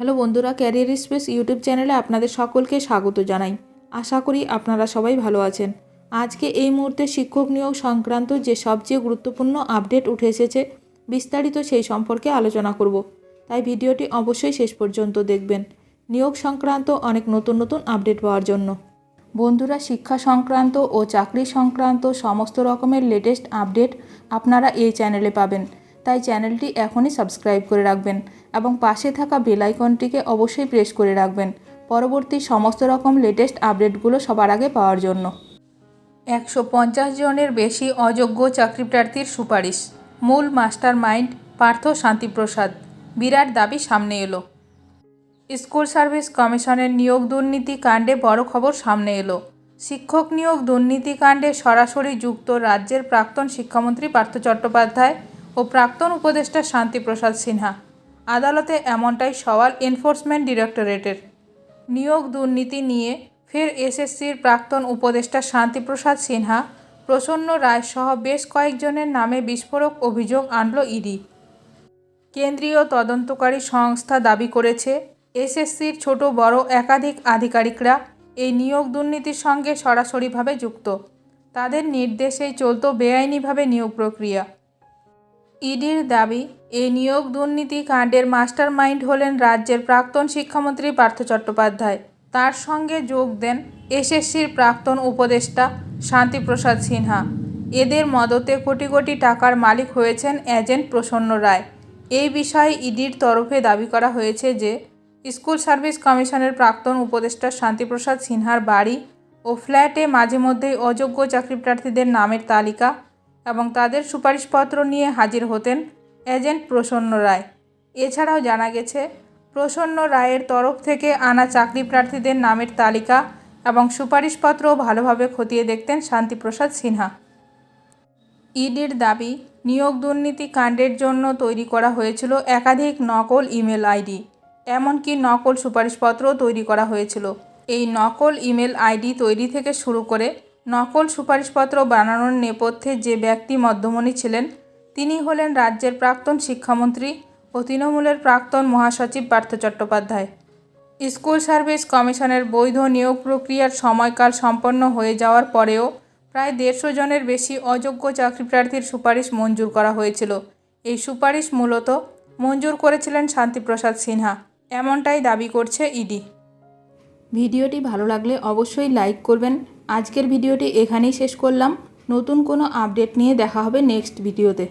Hello বন্ধুরা, career space YouTube চ্যানেলে আপনাদের সকলকে স্বাগত জানাই। আশা করি আপনারা সবাই ভালো আছেন। আজকে এই মুহূর্তে শিক্ষক নিয়োগ সংক্রান্ত যে সবচেয়ে গুরুত্বপূর্ণ আপডেট উঠে এসেছে, বিস্তারিত সেই সম্পর্কে আলোচনা করব। তাই ভিডিওটি অবশ্যই শেষ পর্যন্ত দেখবেন নিয়োগ সংক্রান্ত অনেক নতুন নতুন আপডেট পাওয়ার জন্য। বন্ধুরা, শিক্ষা সংক্রান্ত ও চাকরি সংক্রান্ত সমস্ত রকমের লেটেস্ট আপডেট আপনারা এই চ্যানেলে পাবেন। তাই চ্যানেলটি এখনই সাবস্ক্রাইব করে রাখবেন এবং পাশে থাকা বেল আইকনটিকে অবশ্যই প্রেস করে রাখবেন পরবর্তী সমস্ত রকম লেটেস্ট আপডেটগুলো সবার আগে পাওয়ার জন্য। 150 জনের বেশি অযোগ্য চাকরি প্রার্থীর সুপারিশ, মূল মাস্টার মাইন্ড পার্থ শান্তিপ্রসাদ। বিরাট দাবি সামনে এলো। স্কুল সার্ভিস কমিশনের নিয়োগ দুর্নীতি কাণ্ডে বড় খবর সামনে এলো। শিক্ষক নিয়োগ দুর্নীতি কাণ্ডে সরাসরি যুক্ত রাজ্যের প্রাক্তন শিক্ষামন্ত্রী পার্থ চট্টোপাধ্যায় ও প্রাক্তন উপদেষ্টা শান্তিপ্রসাদ সিনহা। আদালতে এমনটাই সওয়াল এনফোর্সমেন্ট ডিরেক্টরেটের। নিয়োগ দুর্নীতি নিয়ে ফের এসএসসির প্রাক্তন উপদেষ্টা শান্তিপ্রসাদ সিনহা, প্রসন্ন রায় সহ বেশ কয়েকজনের নামে বিস্ফোরক অভিযোগ আনল ইডি। কেন্দ্রীয় তদন্তকারী সংস্থা দাবি করেছে, এসএসসির ছোট বড় একাধিক আধিকারিকরা এই নিয়োগ দুর্নীতির সঙ্গে সরাসরিভাবে যুক্ত। তাদের নির্দেশেই চলত বেআইনিভাবে নিয়োগ প্রক্রিয়া। ইডির দাবি, এই নিয়োগ দুর্নীতি কাণ্ডের মাস্টার মাইন্ড হলেন রাজ্যের প্রাক্তন শিক্ষামন্ত্রী পার্থ চট্টোপাধ্যায়। তার সঙ্গে যোগ দেন এসএসসির প্রাক্তন উপদেষ্টা শান্তিপ্রসাদ সিনহা। এদের মদতে কোটি কোটি টাকার মালিক হয়েছেন এজেন্ট প্রসন্ন রায়। এই বিষয়ে ইডির তরফে দাবি করা হয়েছে যে, স্কুল সার্ভিস কমিশনের প্রাক্তন উপদেষ্টা শান্তিপ্রসাদ সিনহার বাড়ি ও ফ্ল্যাটে মাঝে মধ্যেই অযোগ্য চাকরি প্রার্থীদের নামের তালিকা এবং তাদের সুপারিশপত্র নিয়ে হাজির হতেন এজেন্ট প্রসন্ন রায়। এছাড়াও জানা গেছে, প্রসন্ন রায়ের তরফ থেকে আনা চাকরি প্রার্থীদের নামের তালিকা এবং সুপারিশপত্রও ভালোভাবে খতিয়ে দেখতেন শান্তিপ্রসাদ সিনহা। ইডির দাবি, নিয়োগ দুর্নীতি কাণ্ডের জন্য তৈরি করা হয়েছিল একাধিক নকল ইমেল আইডি, এমনকি নকল সুপারিশপত্রও তৈরি করা হয়েছিল। এই নকল ইমেল আইডি তৈরি থেকে শুরু করে নকল সুপারিশপত্র বানানোর নেপথ্যে যে ব্যক্তি মধ্যমণি ছিলেন, তিনি হলেন রাজ্যের প্রাক্তন শিক্ষামন্ত্রী ও তৃণমূলের প্রাক্তন মহাসচিব পার্থ চট্টোপাধ্যায়। স্কুল সার্ভিস কমিশনের বৈধ নিয়োগ প্রক্রিয়ার সময়কাল সম্পন্ন হয়ে যাওয়ার পরেও প্রায় 150 জনের বেশি অযোগ্য চাকরি প্রার্থীর সুপারিশ মঞ্জুর করা হয়েছিল। এই সুপারিশ মূলত মঞ্জুর করেছিলেন শান্তিপ্রসাদ সিনহা, এমনটাই দাবি করছে ইডি। ভিডিওটি ভালো লাগলে অবশ্যই লাইক করবেন। আজকের ভিডিওটি এখানেই শেষ করলাম। নতুন কোনো আপডেট নিয়ে দেখা হবে নেক্সট ভিডিওতে।